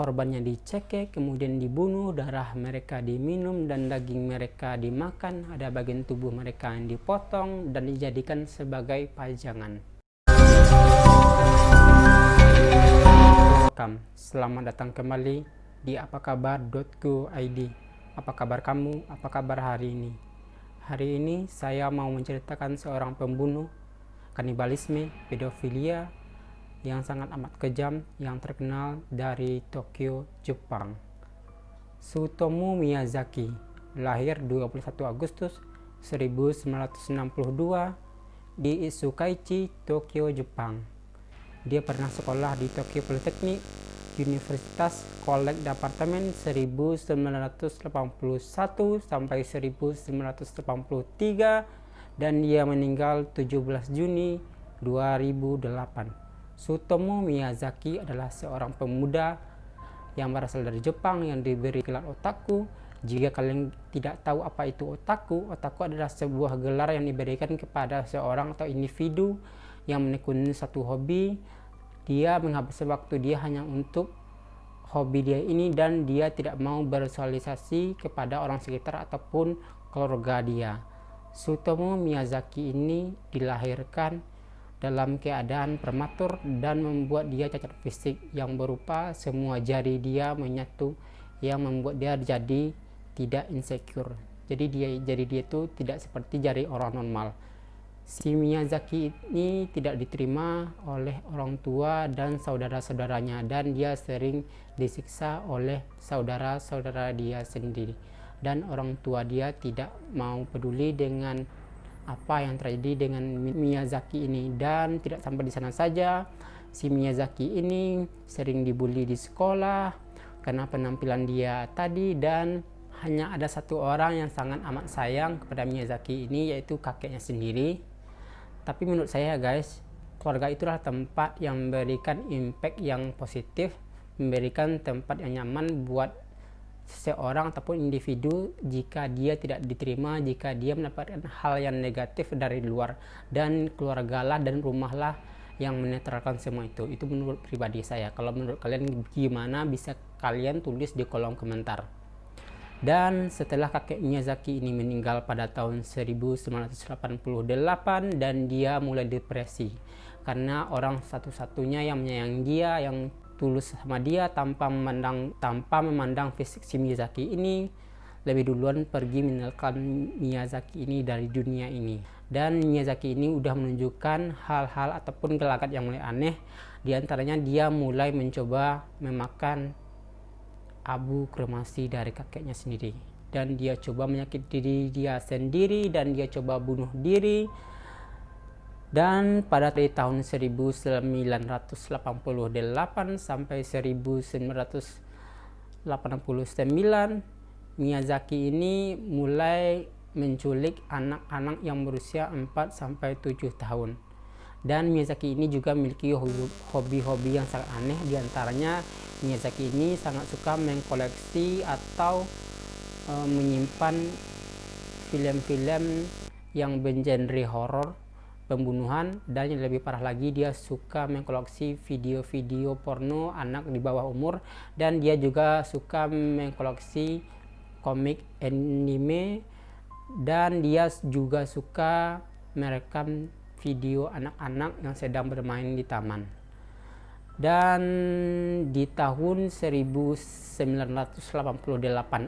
Korbannya dicekik, kemudian dibunuh, darah mereka diminum, dan daging mereka dimakan. Ada bagian tubuh mereka yang dipotong dan dijadikan sebagai pajangan. Welcome, selamat datang kembali di apakabar.go.id. Apa kabar kamu? Apa kabar hari ini? Hari ini saya mau menceritakan seorang pembunuh, kanibalisme, pedofilia, yang sangat amat kejam yang terkenal dari Tokyo, Jepang. Tsutomu Miyazaki lahir 21 Agustus 1962 di Isukaichi, Tokyo, Jepang. Dia pernah sekolah di Tokyo Polytechnic Universitas College Departemen 1981 sampai 1983 dan dia meninggal 17 Juni 2008. Tsutomu Miyazaki adalah seorang pemuda yang berasal dari Jepang yang diberi gelar otaku. Jika kalian tidak tahu apa itu otaku, otaku adalah sebuah gelar yang diberikan kepada seorang atau individu yang menekuni satu hobi. Dia menghabiskan waktu dia hanya untuk hobi dia ini dan dia tidak mau bersosialisasi kepada orang sekitar ataupun keluarga dia. Tsutomu Miyazaki ini dilahirkan dalam keadaan prematur dan membuat dia cacat fisik yang berupa semua jari dia menyatu yang membuat dia jadi tidak insecure. Jadi jari dia itu tidak seperti jari orang normal. Si Miyazaki ini tidak diterima oleh orang tua dan saudara-saudaranya dan dia sering disiksa oleh saudara-saudara dia sendiri. Dan orang tua dia tidak mau peduli dengan apa yang terjadi dengan Miyazaki ini. Dan tidak sampai di sana saja, si Miyazaki ini sering dibully di sekolah karena penampilan dia tadi, dan hanya ada satu orang yang sangat amat sayang kepada Miyazaki ini, yaitu kakeknya sendiri. Tapi menurut saya guys, keluarga itulah tempat yang memberikan impact yang positif, memberikan tempat yang nyaman buat seseorang ataupun individu jika dia tidak diterima, jika dia mendapatkan hal yang negatif dari luar, dan keluargalah dan rumahlah yang menetralkan semua itu. Itu menurut pribadi saya. Kalau menurut kalian gimana, bisa kalian tulis di kolom komentar. Dan setelah kakek Miyazaki ini meninggal pada tahun 1988 dan dia mulai depresi karena orang satu-satunya yang menyayangi dia, yang tulus sama dia tanpa memandang fisik si Miyazaki ini, lebih duluan pergi meninggalkan Miyazaki ini dari dunia ini. Dan Miyazaki ini udah menunjukkan hal-hal ataupun gelagat yang mulai aneh. Di antaranya dia mulai mencoba memakan abu kremasi dari kakeknya sendiri, dan dia coba menyakiti diri dia sendiri, dan dia coba bunuh diri. Dan pada tahun 1988 sampai 1989, Miyazaki ini mulai menculik anak-anak yang berusia 4 sampai 7 tahun. Dan Miyazaki ini juga memiliki hobi-hobi yang sangat aneh. Di antaranya Miyazaki ini sangat suka mengkoleksi atau menyimpan film-film yang bergenre horor, pembunuhan, dan yang lebih parah lagi dia suka mengkoleksi video-video porno anak di bawah umur, dan dia juga suka mengkoleksi komik anime, dan dia juga suka merekam video anak-anak yang sedang bermain di taman. Dan di tahun 1988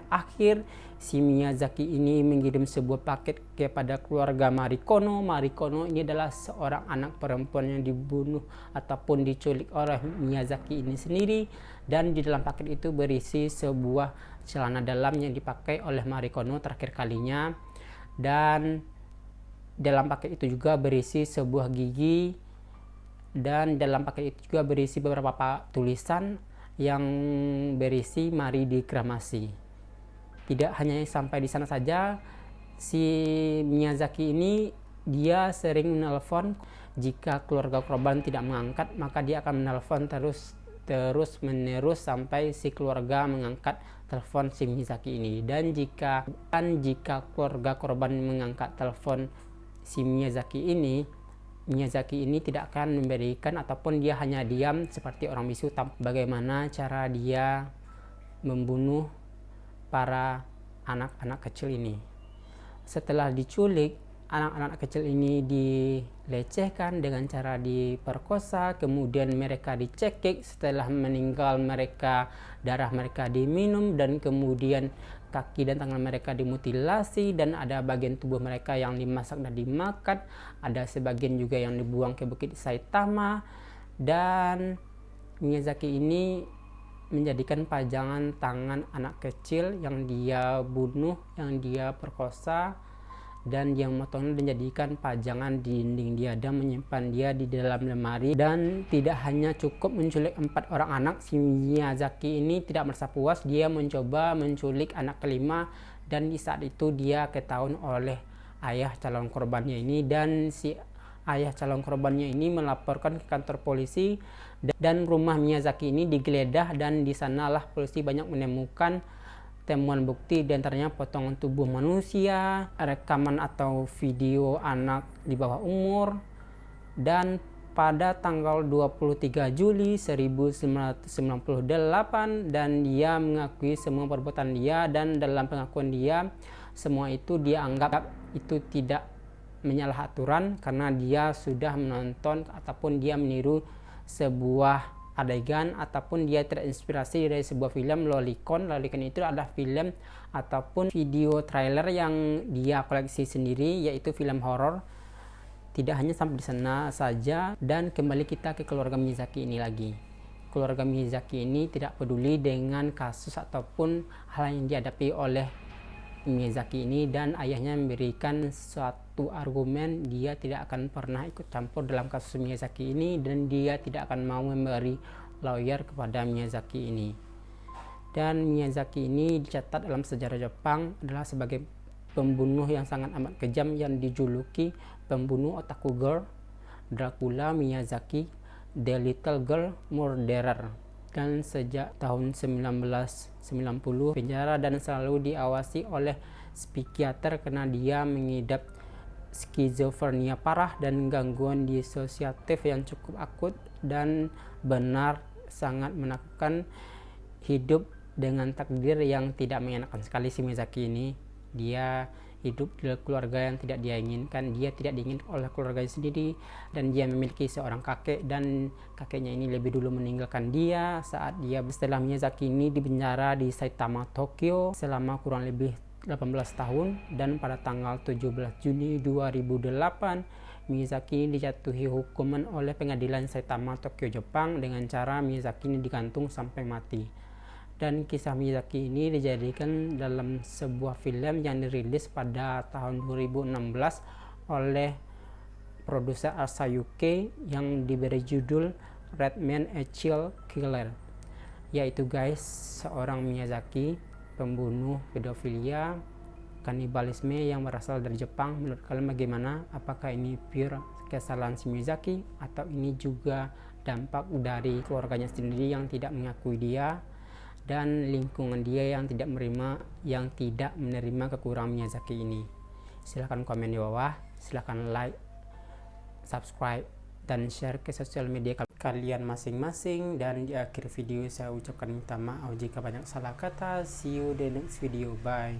akhir, si Miyazaki ini mengirim sebuah paket kepada keluarga Marikono. Marikono ini adalah seorang anak perempuan yang dibunuh ataupun diculik oleh Miyazaki ini sendiri. Dan di dalam paket itu berisi sebuah celana dalam yang dipakai oleh Marikono terakhir kalinya. Dan dalam paket itu juga berisi sebuah gigi, dan dalam paket itu juga berisi beberapa tulisan yang berisi mari dikremasi. Tidak hanya sampai di sana saja, si Miyazaki ini dia sering menelpon. Jika keluarga korban tidak mengangkat, maka dia akan menelpon terus menerus sampai si keluarga mengangkat telepon si Miyazaki ini. Dan jika keluarga korban mengangkat telepon si Miyazaki ini, Miyazaki ini tidak akan memberikan ataupun dia hanya diam seperti orang bisu. Bagaimana cara dia membunuh para anak-anak kecil ini. Setelah diculik, anak-anak kecil ini dilecehkan dengan cara diperkosa, kemudian mereka dicekik. Setelah meninggal darah mereka diminum, dan kemudian kaki dan tangan mereka dimutilasi, dan ada bagian tubuh mereka yang dimasak dan dimakan. Ada sebagian juga yang dibuang ke Bukit Saitama. Dan Miyazaki ini menjadikan pajangan tangan anak kecil yang dia bunuh, yang dia perkosa, dan dia memotongnya dan jadikan pajangan di dinding dia dan menyimpan dia di dalam lemari. Dan tidak hanya cukup menculik 4 orang anak, si Miyazaki ini tidak merasa puas, dia mencoba menculik anak kelima, dan di saat itu dia ketahuan oleh ayah calon korbannya ini, dan si ayah calon korbannya ini melaporkan ke kantor polisi, dan rumah Miyazaki ini digeledah, dan di sanalah polisi banyak menemukan temuan bukti, diantaranya potongan tubuh manusia, rekaman atau video anak di bawah umur. Dan pada tanggal 23 Juli 1998, dan dia mengakui semua perbuatan dia, dan dalam pengakuan dia semua itu dia anggap itu tidak menyalah aturan karena dia sudah menonton ataupun dia meniru sebuah adegan ataupun dia terinspirasi dari sebuah film Lolicon. Lolicon itu adalah film ataupun video trailer yang dia koleksi sendiri, yaitu film horor. Tidak hanya sampai di sana saja, dan kembali kita ke keluarga Miyazaki ini lagi. Keluarga Miyazaki ini tidak peduli dengan kasus ataupun hal yang dihadapi oleh Miyazaki ini, dan ayahnya memberikan suatu argumen dia tidak akan pernah ikut campur dalam kasus Miyazaki ini, dan dia tidak akan mau memberi lawyer kepada Miyazaki ini. Dan Miyazaki ini dicatat dalam sejarah Jepang adalah sebagai pembunuh yang sangat amat kejam yang dijuluki pembunuh otaku girl, Dracula Miyazaki, The Little Girl Murderer. Dan sejak tahun 1990 penjara, dan selalu diawasi oleh psikiater karena dia mengidap skizofrenia parah dan gangguan disosiatif yang cukup akut dan benar sangat menakutkan. Hidup dengan takdir yang tidak mengenakan sekali si Miyazaki ini. Dia hidup di keluarga yang tidak dia inginkan, dia tidak diinginkan oleh keluarganya sendiri, dan dia memiliki seorang kakek, dan kakeknya ini lebih dulu meninggalkan dia saat dia setelah Miyazaki ini dipenjara di Saitama, Tokyo selama kurang lebih 18 tahun. Dan pada tanggal 17 Juni 2008 Miyazaki ini dijatuhi hukuman oleh pengadilan Saitama, Tokyo, Jepang dengan cara Miyazaki ini digantung sampai mati. Dan kisah Miyazaki ini dijadikan dalam sebuah film yang dirilis pada tahun 2016 oleh produser Asayuke yang diberi judul Red Man a Child Killer. Yaitu guys, seorang Miyazaki pembunuh pedofilia, kanibalisme yang berasal dari Jepang. Menurut kalian bagaimana? Apakah ini pure kesalahan si Miyazaki atau ini juga dampak dari keluarganya sendiri yang tidak mengakui dia, dan lingkungan dia yang tidak menerima kekurangan Miyazaki ini? Silahkan komen di bawah, silahkan like, subscribe, dan share ke sosial media kalian masing-masing. Dan di akhir video saya ucapkan minta maaf jika banyak salah kata. See you the next video, bye.